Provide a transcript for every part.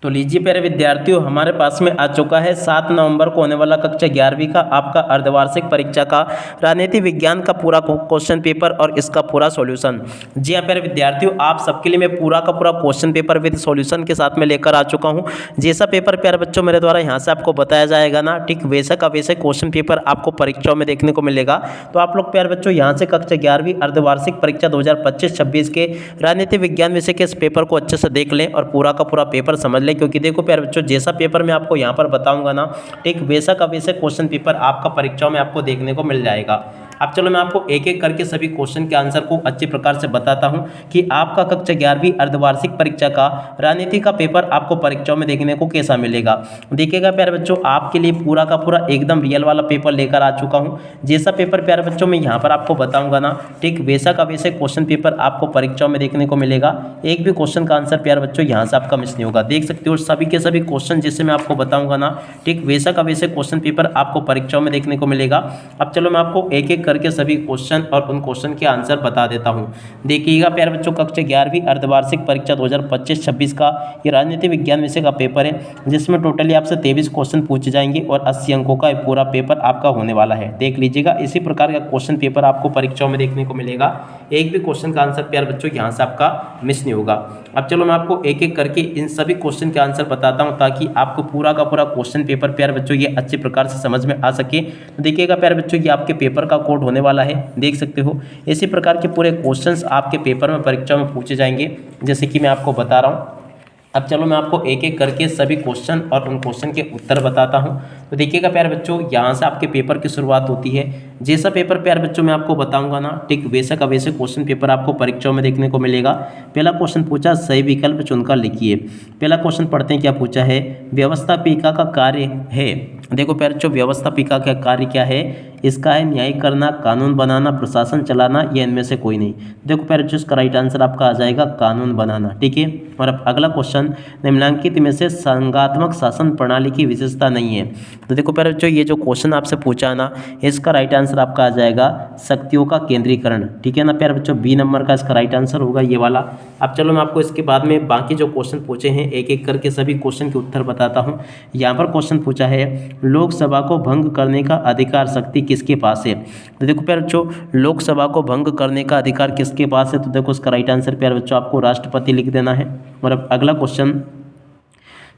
तो लीजिए प्यारे विद्यार्थियों, हमारे पास में आ चुका है 7 नवंबर को होने वाला कक्षा 11वीं का आपका अर्धवार्षिक परीक्षा का राजनीति विज्ञान का पूरा क्वेश्चन पेपर और इसका पूरा सॉल्यूशन। जी हाँ प्यारे विद्यार्थियों, आप सबके लिए मैं पूरा का पूरा क्वेश्चन पेपर विद सॉल्यूशन के साथ में लेकर आ चुका हूँ। जैसा पेपर प्यारे बच्चों मेरे द्वारा यहाँ से आपको बताया जाएगा ना, ठीक वैसा का वैसे क्वेश्चन पेपर आपको परीक्षाओं में देखने को मिलेगा। तो आप लोग प्यारे बच्चों यहाँ से कक्षा 11वीं अर्धवार्षिक परीक्षा 2025-26 के राजनीति विज्ञान विषय के इस पेपर को अच्छे से देख लें और पूरा का पूरा पेपर समझ लें, क्योंकि देखो प्यारे बच्चों, जैसा पेपर मैं आपको यहाँ पर बताऊंगा ना, ठीक वैसा का वैसे क्वेश्चन पेपर आपका परीक्षाओं में आपको देखने को मिल जाएगा। अब चलो मैं आपको एक एक करके सभी क्वेश्चन के आंसर को अच्छे प्रकार से बताता हूं कि आपका कक्षा 11वीं अर्धवार्षिक परीक्षा का राजनीति का पेपर आपको परीक्षाओं में देखने को कैसा मिलेगा। देखिएगा प्यारे बच्चों, आपके लिए पूरा का पूरा एकदम रियल वाला पेपर लेकर आ चुका हूं। जैसा पेपर प्यारे बच्चों मैं यहाँ पर आपको बताऊंगा ना, ठीक वैसा का वैसे क्वेश्चन पेपर आपको परीक्षाओं में देखने को मिलेगा। एक भी क्वेश्चन का आंसर प्यारे बच्चों यहाँ से आपका मिस नहीं होगा। देख सकते हो सभी के सभी क्वेश्चन जैसे मैं आपको बताऊंगा ना, ठीक वैसा का वैसे क्वेश्चन पेपर आपको परीक्षाओं में देखने को मिलेगा। अब चलो मैं आपको एक एक करके सभी क्वेश्चन और उन क्वेश्चन के आंसर बता देता हूं। देखिएगा प्यारे बच्चों, कक्षा 11वीं अर्धवार्षिक परीक्षा 2025-26 का ये राजनीति विज्ञान विषय का पेपर है, जिसमें टोटली आपसे 23 क्वेश्चन पूछे जाएंगे और 80 अंकों का पूरा पेपर आपका होने वाला है। देख लीजिएगा, इसी प्रकार का क्वेश्चन पेपर आपको परीक्षाओं में देखने को मिलेगा। एक भी क्वेश्चन का आंसर प्यारे बच्चों यहाँ से आपका मिस नहीं होगा। अब चलो मैं आपको एक एक करके इन सभी क्वेश्चन के आंसर बताता हूँ, ताकि आपको पूरा का पूरा क्वेश्चन पेपर प्यारे बच्चों ये अच्छे प्रकार से समझ में आ सके। तो देखिएगा प्यारे बच्चों, ये आपके पेपर का कोड होने वाला है, देख सकते हो। इसी प्रकार के पूरे क्वेश्चंस आपके पेपर में परीक्षा में पूछे जाएंगे, जैसे कि मैं आपको बता रहा हूँ। अब चलो मैं आपको एक एक करके सभी क्वेश्चन और उन क्वेश्चन के उत्तर बताता हूं। तो देखिएगा प्यारे बच्चों, यहाँ से आपके पेपर की शुरुआत होती है। जैसा पेपर प्यारे बच्चों मैं आपको बताऊंगा ना, ठीक वैसा का वैसे क्वेश्चन पेपर आपको परीक्षाओं में देखने को मिलेगा। पहला क्वेश्चन पूछा, सही विकल्प चुनकर लिखिए। पहला क्वेश्चन पढ़ते हैं, क्या पूछा है, व्यवस्थापिका का कार्य है। देखो प्यारे बच्चों, व्यवस्थापिका का कार्य क्या है, इसका है न्याय करना, कानून बनाना, प्रशासन चलाना, या इनमें से कोई नहीं। देखो प्यारे बच्चों, इसका राइट आंसर आपका आ जाएगा कानून बनाना, ठीक है। और अब अगला क्वेश्चन, निम्नलिखित में से संघात्मक शासन प्रणाली की विशेषता नहीं है। तो देखो प्यारे बच्चों, ये जो क्वेश्चन आपसे पूछा है ना, इसका राइट आंसर आपका आ जाएगा शक्तियों का केंद्रीकरण, ठीक है ना प्यारे बच्चों। बी नंबर का इसका राइट आंसर होगा ये वाला। अब चलो मैं आपको इसके बाद में बाकी जो क्वेश्चन पूछे हैं एक एक करके सभी क्वेश्चन के उत्तर बताता हूँ। यहाँ पर क्वेश्चन पूछा है, लोकसभा को भंग करने का अधिकार शक्ति किसके पास है। तो देखो प्यारे बच्चों, लोकसभा को भंग करने का अधिकार किसके पास है, तो देखो इसका राइट आंसर प्यारे बच्चों आपको राष्ट्रपति लिख देना है। और अब अगला क्वेश्चन,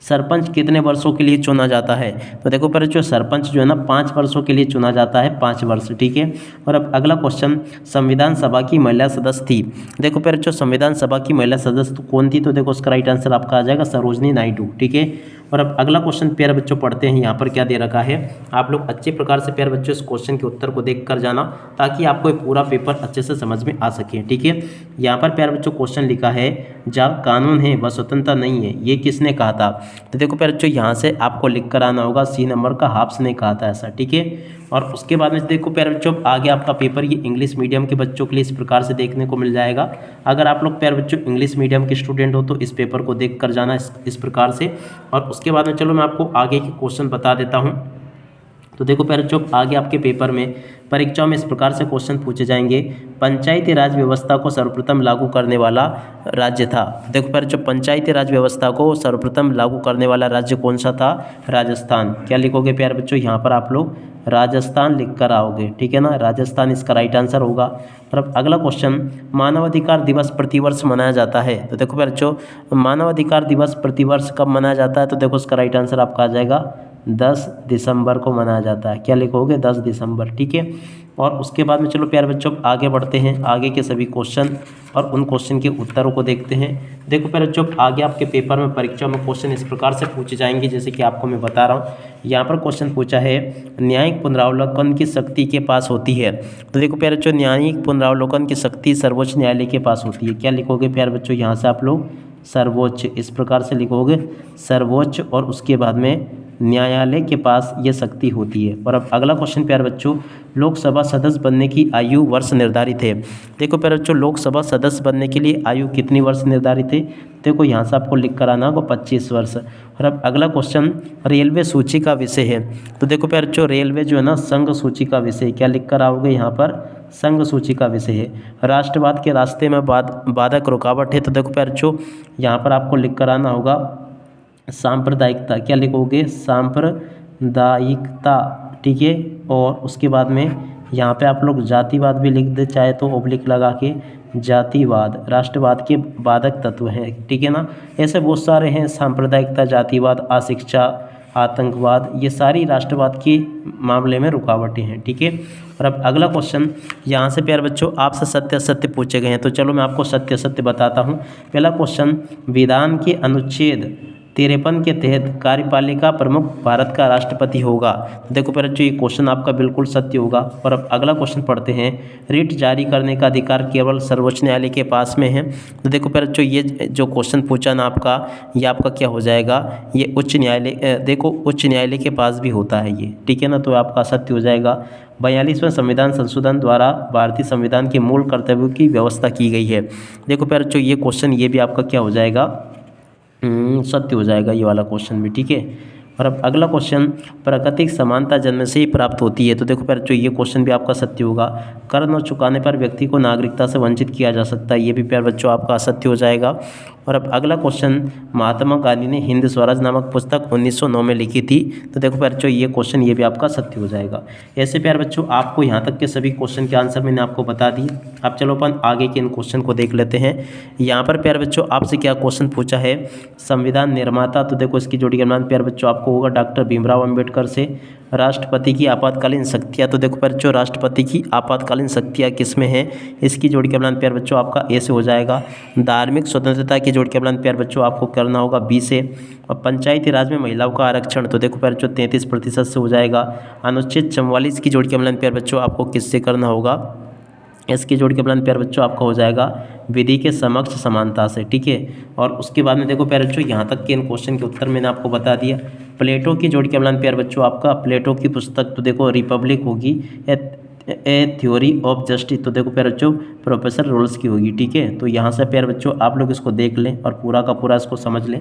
सरपंच कितने वर्षों के लिए चुना जाता है। तो देखो प्यारे बच्चों, सरपंच जो है ना 5 वर्षों के लिए चुना जाता है, 5 वर्ष, ठीक है। और अब अगला क्वेश्चन, संविधान सभा की महिला सदस्य थी। देखो प्यारे बच्चों, संविधान सभा की महिला सदस्य कौन थी, तो देखो उसका राइट आंसर आपका आ जाएगा सरोजनी नायडू, ठीक है। और अब अगला क्वेश्चन प्यारे बच्चों पढ़ते हैं, यहाँ पर क्या दे रखा है। आप लोग अच्छे प्रकार से प्यारे बच्चों इस क्वेश्चन के उत्तर को देख कर जाना, ताकि आपको ये पूरा पेपर अच्छे से समझ में आ सके, ठीक है। यहाँ पर प्यारे बच्चों क्वेश्चन लिखा है, जहाँ कानून है वह स्वतंत्रता नहीं है, ये किसने कहा था। तो देखो प्यारे बच्चों, यहाँ से आपको लिख कर आना होगा, सी नंबर का हाफ्स ने कहा था ऐसा, ठीक है। और उसके बाद में देखो प्यारे बच्चों, आगे आपका पेपर ये इंग्लिश मीडियम के बच्चों के लिए इस प्रकार से देखने को मिल जाएगा। अगर आप लोग प्यारे बच्चों इंग्लिश मीडियम के स्टूडेंट हो तो इस पेपर को देख कर जाना इस प्रकार से। और उसके बाद में चलो मैं आपको आगे के क्वेश्चन बता देता हूँ। तो देखो प्यारे बच्चों, आगे आपके पेपर में परीक्षाओं में इस प्रकार से क्वेश्चन पूछे जाएंगे, पंचायती राज व्यवस्था को सर्वप्रथम लागू करने वाला राज्य था। देखो प्यारे बच्चों, पंचायती राज व्यवस्था को सर्वप्रथम लागू करने वाला राज्य कौन सा था, राजस्थान। क्या लिखोगे प्यारे बच्चों, यहाँ पर आप लोग राजस्थान लिख कर आओगे, ठीक है ना, राजस्थान इसका राइट आंसर होगा। और अब अगला क्वेश्चन, मानवाधिकार दिवस प्रतिवर्ष मनाया जाता है। तो देखो प्यारे बच्चों, मानवाधिकार दिवस प्रतिवर्ष कब मनाया जाता है, तो देखो उसका राइट आंसर आपका आ जाएगा 10 दिसंबर को मनाया जाता है। क्या लिखोगे, 10 दिसंबर, ठीक है। और उसके बाद में चलो प्यारे बच्चों आगे बढ़ते हैं, आगे के सभी क्वेश्चन और उन क्वेश्चन के उत्तरों को देखते हैं। देखो प्यारे बच्चों, आगे आपके पेपर में परीक्षा में क्वेश्चन इस प्रकार से पूछे जाएंगे, जैसे कि आपको मैं बता रहा हूँ। यहाँ पर क्वेश्चन पूछा है, न्यायिक पुनरावलोकन की शक्ति के पास होती है। तो देखो प्यारे बच्चों, न्यायिक पुनरावलोकन की शक्ति सर्वोच्च न्यायालय के पास होती है। क्या लिखोगे प्यारे बच्चों, यहाँ से आप लोग सर्वोच्च इस प्रकार से लिखोगे, सर्वोच्च, और उसके बाद में न्यायालय के पास ये शक्ति होती है। और अब अगला क्वेश्चन प्यारे बच्चों, लोकसभा सदस्य बनने की आयु वर्ष निर्धारित है। देखो प्यारे बच्चों, लोकसभा सदस्य बनने के लिए आयु कितनी वर्ष निर्धारित है, देखो यहाँ से आपको लिख कर आना होगा 25 वर्ष। और अब अगला क्वेश्चन, रेलवे सूची का विषय है। तो देखो प्यारे बच्चों, रेलवे जो है ना संघ सूची का विषय, क्या लिख कर आओगे, यहाँ पर संघ सूची का विषय है। राष्ट्रवाद के रास्ते में बाधक रुकावट है। तो देखो प्यारे बच्चों, यहाँ पर आपको लिख कर आना होगा सांप्रदायिकता, क्या लिखोगे, सांप्रदायिकता, ठीक है। और उसके बाद में यहाँ पे आप लोग जातिवाद भी लिख दे चाहे तो ओब्लिक लगा के, जातिवाद राष्ट्रवाद के बाधक तत्व हैं, ठीक है ना। ऐसे बहुत सारे हैं, सांप्रदायिकता, जातिवाद, अशिक्षा, आतंकवाद, ये सारी राष्ट्रवाद के मामले में रुकावटें हैं, ठीक है। और अब अगला क्वेश्चन यहाँ से प्यारे बच्चों आपसे सत्य असत्य पूछे गए हैं, तो चलो मैं आपको सत्य असत्य बताता हूँ। पहला क्वेश्चन, विधान के अनुच्छेद 53 के तहत कार्यपालिका प्रमुख भारत का राष्ट्रपति होगा। देखो प्यारे बच्चों ये क्वेश्चन आपका बिल्कुल सत्य होगा। और अब अगला क्वेश्चन पढ़ते हैं, रिट जारी करने का अधिकार केवल सर्वोच्च न्यायालय के पास में है। तो देखो प्यारे बच्चों ये जो क्वेश्चन पूछा ना आपका, ये आपका क्या हो जाएगा, ये उच्च न्यायालय, देखो उच्च न्यायालय के पास भी होता है ये, ठीक है ना, तो आपका सत्य हो जाएगा। 42वें संविधान संशोधन द्वारा भारतीय संविधान के मूल कर्तव्यों की व्यवस्था की गई है। देखो प्यारे बच्चों ये क्वेश्चन ये भी आपका क्या हो जाएगा, सत्य हो जाएगा ये वाला क्वेश्चन भी, ठीक है। और अब अगला क्वेश्चन, प्राकृतिक समानता जन्म से ही प्राप्त होती है। तो देखो प्यारे बच्चों ये क्वेश्चन भी आपका सत्य होगा। कर न चुकाने पर व्यक्ति को नागरिकता से वंचित किया जा सकता है, ये भी प्यारे बच्चों आपका असत्य हो जाएगा। और अब अगला क्वेश्चन, महात्मा गांधी ने हिंद स्वराज नामक पुस्तक 1909 में लिखी थी। तो देखो प्यारे बच्चों ये क्वेश्चन ये भी आपका सत्य हो जाएगा। ऐसे प्यारे बच्चों आपको यहाँ तक के सभी क्वेश्चन के आंसर मैंने आपको बता दिए। अब चलो अपन आगे के इन क्वेश्चन को देख लेते हैं। यहाँ पर प्यारे बच्चों आपसे क्या क्वेश्चन पूछा है, संविधान निर्माता, तो देखो इसकी जोड़ी का नाम प्यारे बच्चों आपको होगा डॉक्टर भीमराव अंबेडकर से। राष्ट्रपति की आपातकालीन शक्तियाँ, तो देखो प्यारे बच्चों राष्ट्रपति की आपातकालीन शक्तियाँ किस में है, इसकी जोड़ी का प्लान प्यारे बच्चों आपका ए से हो जाएगा। धार्मिक स्वतंत्रता की जोड़ी का प्लान प्यारे बच्चों आपको करना होगा बी से। और पंचायती राज में महिलाओं का आरक्षण, तो देखो प्यारे बच्चों 33% से हो जाएगा। अनुच्छेद 44 की जोड़ी का प्लान प्यारे बच्चों आपको किससे करना होगा, इसकी जोड़ के प्लान प्यारे बच्चों आपका हो जाएगा विधि के समक्ष समानता से, ठीक है। और उसके बाद में देखो प्यारे बच्चों यहाँ तक के इन क्वेश्चन के उत्तर मैंने आपको बता दिया। प्लेटो की जोड़ के प्लान प्यारे बच्चों आपका, प्लेटो की पुस्तक तो देखो रिपब्लिक होगी, ए थ्योरी ऑफ जस्टिस, तो देखो प्यारे बच्चों प्रोफेसर रोल्स की होगी, ठीक है। तो यहाँ से प्यारे बच्चों आप लोग इसको देख लें और पूरा का पूरा इसको समझ लें।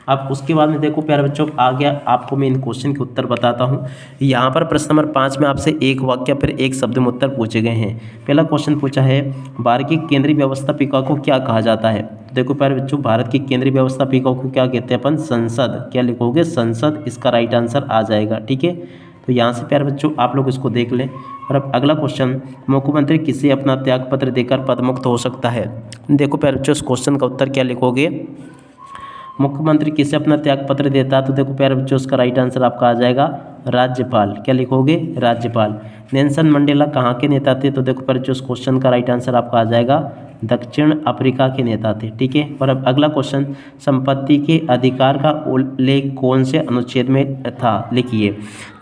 अब उसके बाद में देखो प्यारे बच्चों आ गया, आपको मैं इन क्वेश्चन के उत्तर बताता हूँ। यहाँ पर प्रश्न नंबर 5 में आपसे एक वाक्य फिर एक शब्द में उत्तर पूछे गए हैं। पहला क्वेश्चन पूछा है, भारत की केंद्रीय व्यवस्थापिका को क्या कहा जाता है। देखो प्यारे बच्चों भारत की केंद्रीय व्यवस्थापिका को क्या कहते हैं अपन, संसद, क्या लिखोगे, संसद, इसका राइट आंसर आ जाएगा, ठीक है। तो यहाँ से प्यारे बच्चों आप लोग इसको देख लें। और अब अगला क्वेश्चन, मुख्यमंत्री किसे अपना त्यागपत्र देकर पदमुक्त हो सकता है। देखो प्यारे बच्चों इस क्वेश्चन का उत्तर क्या लिखोगे, मुख्यमंत्री किसे अपना त्यागपत्र देता है, तो देखो प्यारे बच्चों उसका राइट आंसर आपका आ जाएगा राज्यपाल, क्या लिखोगे, राज्यपाल। नेल्सन मंडेला कहाँ के नेता थे, तो देखो प्यारे बच्चों उस क्वेश्चन का राइट आंसर आपका आ जाएगा दक्षिण अफ्रीका के नेता थे, ठीक है। और अब अगला क्वेश्चन, संपत्ति के अधिकार का उल्लेख कौन से अनुच्छेद में था, लिखिए।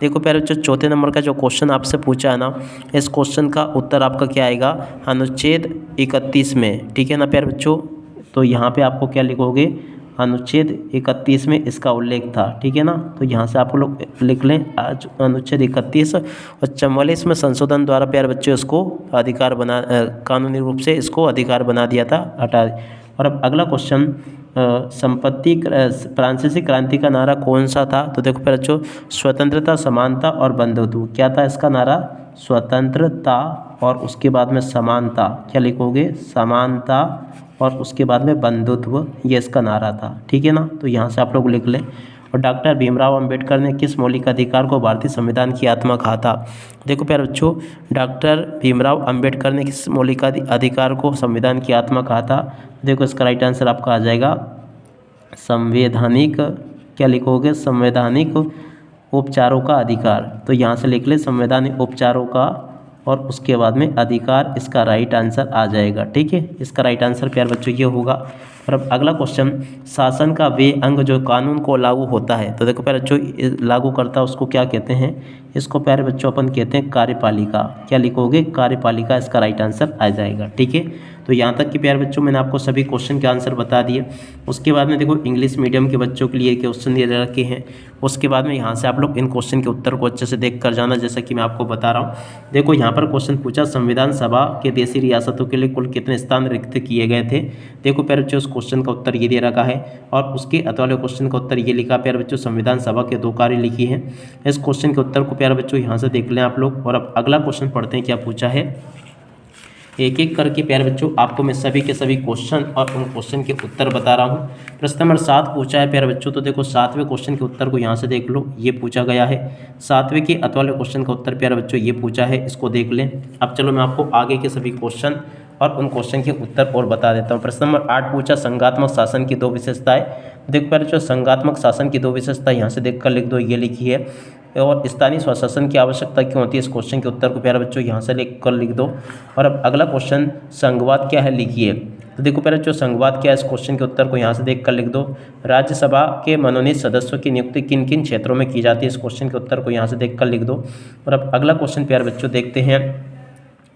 देखो प्यारे बच्चों चौथे नंबर का जो क्वेश्चन आपसे पूछा है ना, इस क्वेश्चन का उत्तर आपका क्या आएगा, अनुच्छेद 31 में, ठीक है ना प्यारे बच्चों। तो यहाँ पे आपको क्या लिखोगे, अनुच्छेद 31 में इसका उल्लेख था, ठीक है ना। तो यहाँ से आप लोग लिख लें अनुच्छेद 31 और 44 में संशोधन द्वारा प्यारे बच्चों इसको अधिकार बना, कानूनी रूप से इसको अधिकार बना दिया था, हटा। और अब अगला क्वेश्चन, संपत्ति फ्रांसीसी क्रांति का नारा कौन सा था, तो देखो प्यारे बच्चों स्वतंत्रता, समानता और बंधुत्व, क्या था इसका नारा, स्वतंत्रता और उसके बाद में समानता, क्या लिखोगे, समानता और उसके बाद में बंधुत्व, ये इसका नारा था, ठीक है ना। तो यहाँ से आप लोग लिख लें। और डॉक्टर भीमराव अंबेडकर ने किस मौलिक अधिकार को भारतीय संविधान की आत्मा कहा था। देखो प्यारे बच्चों डॉक्टर भीमराव अंबेडकर ने किस मौलिक अधिकार को संविधान की आत्मा कहा था। देखो इसका राइट आंसर आपका आ जाएगा संवैधानिक, क्या लिखोगे, संवैधानिक उपचारों का अधिकार। तो यहाँ से लिख ले संवैधानिक उपचारों का और उसके बाद में अधिकार, इसका राइट आंसर आ जाएगा, ठीक है। इसका राइट आंसर प्यारे बच्चों ये होगा। और अब अगला क्वेश्चन, शासन का वे अंग जो कानून को लागू होता है, तो देखो प्यारे बच्चों लागू करता है उसको क्या कहते हैं, इसको प्यारे बच्चों अपन कहते हैं कार्यपालिका, क्या लिखोगे, कार्यपालिका, इसका राइट आंसर आ जाएगा, ठीक है। तो यहाँ तक कि प्यारे बच्चों मैंने आपको सभी क्वेश्चन के आंसर बता दिए। उसके बाद में देखो इंग्लिश मीडियम के बच्चों के लिए क्वेश्चन दिए रखे हैं। उसके बाद में यहाँ से आप लोग इन क्वेश्चन के उत्तर को अच्छे से देख कर जाना, जैसा कि मैं आपको बता रहा हूँ। देखो यहाँ पर क्वेश्चन पूछा, संविधान सभा के देशी रियासतों के लिए कुल कितने स्थान रिक्त किए गए थे। देखो प्यारे बच्चों उस क्वेश्चन का उत्तर ये दे रखा है और उसके अतवाले क्वेश्चन का उत्तर ये लिखा प्यारे बच्चों, संविधान सभा के 2 कार्य लिखी है। इस क्वेश्चन के उत्तर को प्यारे बच्चों यहाँ से देख लें आप लोग। और अब अगला क्वेश्चन पढ़ते हैं क्या पूछा है। एक एक करके प्यारे बच्चों आपको मैं सभी के सभी क्वेश्चन और उन क्वेश्चन के उत्तर बता रहा हूँ। प्रश्न नंबर 7 पूछा है प्यारे बच्चों, तो देखो 7वें क्वेश्चन के उत्तर को यहाँ से देख लो, ये पूछा गया है। 7वें के अत वाले क्वेश्चन का उत्तर प्यारे बच्चों ये पूछा है, इसको देख लें। अब चलो मैं आपको आगे के सभी क्वेश्चन और उन क्वेश्चन के उत्तर और बता देता हूँ। प्रश्न नंबर 8 पूछा संघात्मक शासन की 2 विशेषताएं। देखो प्यारे बच्चों संघात्मक शासन की 2 विशेषताएं यहाँ से देखकर लिख दो, ये लिखी है। और स्थानीय स्वशासन की आवश्यकता क्यों होती है, इस क्वेश्चन के उत्तर को प्यारे बच्चों यहाँ से लिख दो। और अब अगला क्वेश्चन संघवाद क्या है लिखिए। तो देखो प्यारे बच्चों संघवाद क्या है, इस क्वेश्चन के उत्तर को यहाँ से देखकर लिख दो। राज्यसभा के मनोनीत सदस्यों की नियुक्ति किन किन क्षेत्रों में की जाती है, इस क्वेश्चन के उत्तर को यहाँ से देखकर लिख दो। और अब अगला क्वेश्चन प्यारे बच्चों देखते हैं,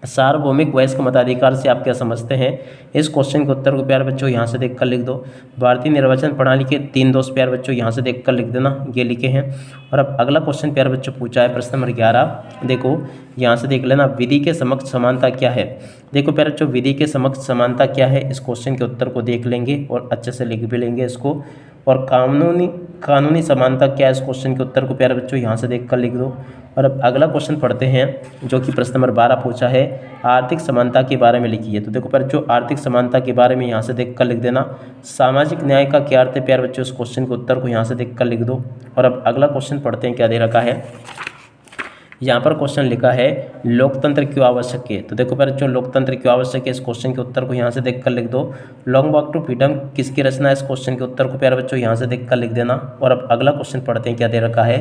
सार्वभौमिक वयस्क मताधिकार से आप क्या समझते हैं, इस क्वेश्चन के उत्तर को प्यारे बच्चों यहाँ से देखकर लिख दो। भारतीय निर्वाचन प्रणाली के 3 दोष प्यारे बच्चों यहाँ से देखकर लिख देना, ये लिखे हैं। और अब अगला क्वेश्चन प्यारे बच्चों पूछा है प्रश्न नंबर 11, देखो यहाँ से देख लेना, विधि के समक्ष समानता क्या है। देखो प्यारे बच्चों विधि के समक्ष समानता क्या है, इस क्वेश्चन के उत्तर को देख लेंगे और अच्छे से लिख भी लेंगे इसको। और कानूनी समानता क्या है, इस क्वेश्चन के उत्तर को प्यारे बच्चों यहाँ से देखकर लिख दो। और अब अगला क्वेश्चन पढ़ते हैं जो कि प्रश्न नंबर 12 पूछा है, आर्थिक समानता के बारे में लिखिए। तो देखो प्यारे बच्चों आर्थिक समानता के बारे में यहाँ से देखकर लिख देना। सामाजिक न्याय का क्या अर्थ है प्यारे बच्चों, इस क्वेश्चन के उत्तर को यहाँ से देखकर लिख दो। और अब अगला क्वेश्चन पढ़ते हैं, क्या दे रखा है, यहाँ पर क्वेश्चन लिखा है लोकतंत्र क्यों आवश्यक है। तो देखो प्यारे बच्चों लोकतंत्र क्यों आवश्यक है, इस क्वेश्चन के उत्तर को यहाँ से देखकर लिख दो। लॉन्ग वॉक टू फ्रीडम किसकी रचना है, इस क्वेश्चन के उत्तर को प्यारे बच्चों यहाँ से देखकर लिख देना। और अब अगला क्वेश्चन पढ़ते हैं, क्या दे रखा है,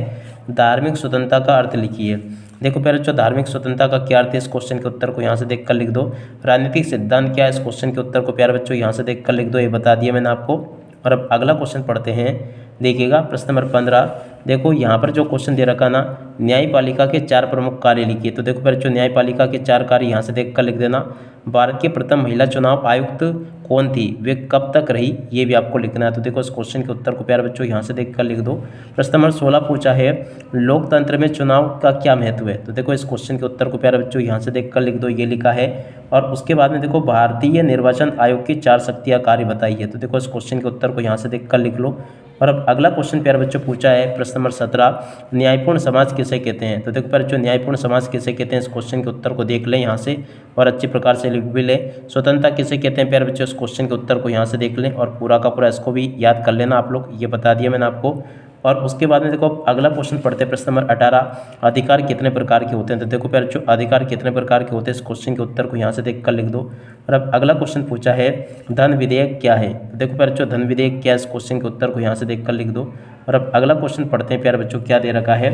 धार्मिक स्वतंत्रता का अर्थ लिखिए। देखो प्यारे बच्चों धार्मिक स्वतंत्रता का क्या अर्थ है, इस क्वेश्चन के उत्तर को यहाँ से देखकर लिख दो। राजनीतिक सिद्धांत क्या है, इस क्वेश्चन के उत्तर को प्यारे बच्चों यहाँ से देखकर लिख दो, ये बता दिया मैंने आपको। और अब अगला क्वेश्चन पढ़ते हैं, देखिएगा प्रश्न नंबर 15, देखो यहाँ पर जो क्वेश्चन दे रखा ना, न्यायपालिका के 4 प्रमुख कार्य लिखिए। तो देखो बच्चों न्यायपालिका के 4 कार्य यहाँ से देखकर लिख देना। भारत की प्रथम महिला चुनाव आयुक्त कौन थी, वे कब तक रही, ये भी आपको लिखना है। तो देखो इस क्वेश्चन के उत्तर को प्यारे बच्चों यहाँ से देखकर लिख दो। प्रश्न नंबर 16 पूछा है लोकतंत्र में चुनाव का क्या महत्व है। तो देखो इस क्वेश्चन के उत्तर को प्यारे बच्चों यहाँ से देखकर लिख दो, ये लिखा है। और उसके बाद में देखो भारतीय निर्वाचन आयोग की 4 शक्तियाँ कार्य बताइए। तो देखो इस क्वेश्चन के उत्तर को यहाँ से देखकर लिख लो। और अब अगला क्वेश्चन प्यारे बच्चों पूछा है प्रश्न नंबर 17, न्यायपूर्ण समाज किसे कहते हैं। तो देखो प्यारे बच्चों न्यायपूर्ण समाज किसे कहते हैं, इस क्वेश्चन के उत्तर को देख लें यहाँ से और अच्छी प्रकार से लिख भी लें। स्वतंत्रता किसे कहते हैं प्यारे बच्चों, इस क्वेश्चन के उत्तर को यहाँ से देख लें और पूरा का पूरा इसको भी याद कर लेना आप लोग, ये बता दिया मैंने आपको। और उसके बाद में देखो अगला क्वेश्चन पढ़ते हैं प्रश्न नंबर 18, अधिकार कितने प्रकार के होते हैं। तो देखो प्यारे बच्चों अधिकार कितने प्रकार के होते हैं, इस क्वेश्चन के उत्तर को यहाँ से देखकर लिख दो। और अब अगला क्वेश्चन पूछा है धन विधेयक क्या है। तो देखो प्यारे बच्चों धन विधेयक क्या है, इस क्वेश्चन के उत्तर को यहाँ से देखकर लिख दो। और अब अगला क्वेश्चन पढ़ते हैं प्यारे बच्चों, क्या दे रखा है,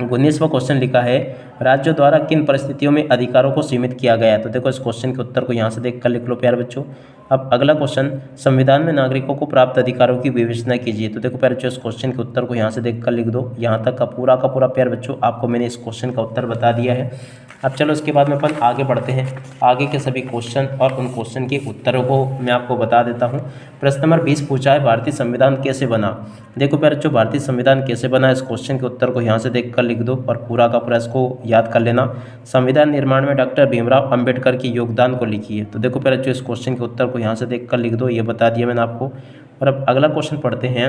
19वां क्वेश्चन लिखा है राज्यों द्वारा किन परिस्थितियों में अधिकारों को सीमित किया गया है। तो देखो इस क्वेश्चन के उत्तर को यहाँ से देखकर लिख लो प्यारे बच्चों। अब अगला क्वेश्चन संविधान में नागरिकों को प्राप्त अधिकारों की विवेचना कीजिए। तो देखो प्यारे बच्चों इस क्वेश्चन के उत्तर को यहाँ से देखकर लिख दो। यहाँ तक का पूरा प्यारे बच्चों आपको मैंने इस क्वेश्चन का उत्तर बता दिया है। अब चलो इसके बाद में अपन आगे बढ़ते हैं, आगे के सभी क्वेश्चन और उन क्वेश्चन के उत्तरों को मैं आपको बता देता हूँ। प्रश्न नंबर 20 पूछा है भारतीय संविधान कैसे बना। देखो प्यारे बच्चों भारतीय संविधान कैसे बना, इस क्वेश्चन के उत्तर को यहाँ से देखकर लिख दो और पूरा का पूरा इसको याद कर लेना। संविधान निर्माण में डॉक्टर भीमराव अंबेडकर की योगदान को लिखिए। तो देखो प्यारे बच्चों इस क्वेश्चन के उत्तर को यहाँ से देखकर लिख दो, ये बता दिया मैंने आपको। और अब अगला क्वेश्चन पढ़ते हैं,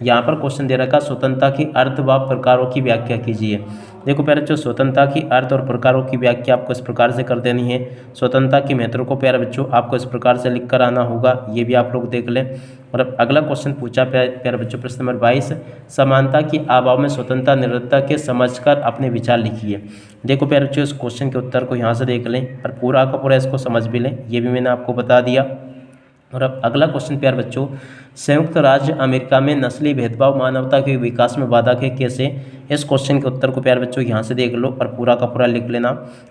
यहाँ पर क्वेश्चन दे रखा स्वतंत्रता की अर्थ व प्रकारों की व्याख्या कीजिए। देखो प्यारे बच्चों स्वतंत्रता की अर्थ और प्रकारों की व्याख्या आपको इस प्रकार से कर देनी है। स्वतंत्रता की महत्व को प्यारे बच्चों आपको इस प्रकार से लिख कर आना होगा, ये भी आप लोग देख लें। और अब अगला क्वेश्चन पूछा प्यारे बच्चों प्रश्न नंबर 22, समानता की अभाव में स्वतंत्रता निरंतरता के समझकर अपने विचार लिखिए। देखो प्यारे बच्चों इस क्वेश्चन के उत्तर को यहाँ से देख लें और पूरा का पूरा इसको समझ भी लें, ये भी मैंने आपको बता दिया। और अब अगला क्वेश्चन प्यारे बच्चों, संयुक्त राज्य अमेरिका में नस्ली भेदभाव मानवता के विकास में बाधक है कैसे। इस क्वेश्चन के उत्तर को प्यारे बच्चों यहाँ से देख लो और पूरा का पूरा लिख लेना।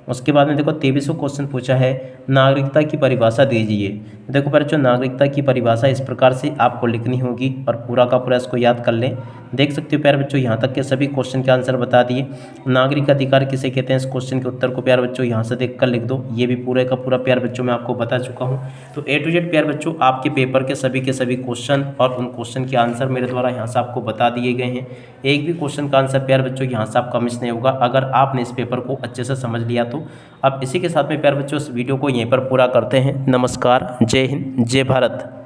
उसके बाद में देखो 23वां क्वेश्चन पूछा है नागरिकता की परिभाषा दीजिए। देखो प्यारे बच्चों नागरिकता की परिभाषा इस प्रकार से आपको लिखनी होगी और पूरा का पूरा इसको याद कर लें। देख सकते हो प्यारे बच्चों यहाँ तक के सभी क्वेश्चन के आंसर बता दिए। नागरिक अधिकार किसे कहते हैं, इस क्वेश्चन के उत्तर को प्यारे बच्चों यहाँ से देख कर लिख दो, ये भी पूरे का पूरा प्यारे बच्चों मैं आपको बता चुका हूँ। तो A to Z प्यारे बच्चों आपके पेपर के सभी क्वेश्चन और उन क्वेश्चन के आंसर मेरे द्वारा यहाँ से आपको बता दिए गए हैं। एक भी क्वेश्चन का आंसर प्यारे बच्चों यहाँ से आपका मिस नहीं होगा अगर आपने इस पेपर को अच्छे से समझ लिया तो। अब इसी के साथ में प्यारे बच्चों इस वीडियो को यहीं पर पूरा करते हैं। नमस्कार, जय हिंद, जय भारत।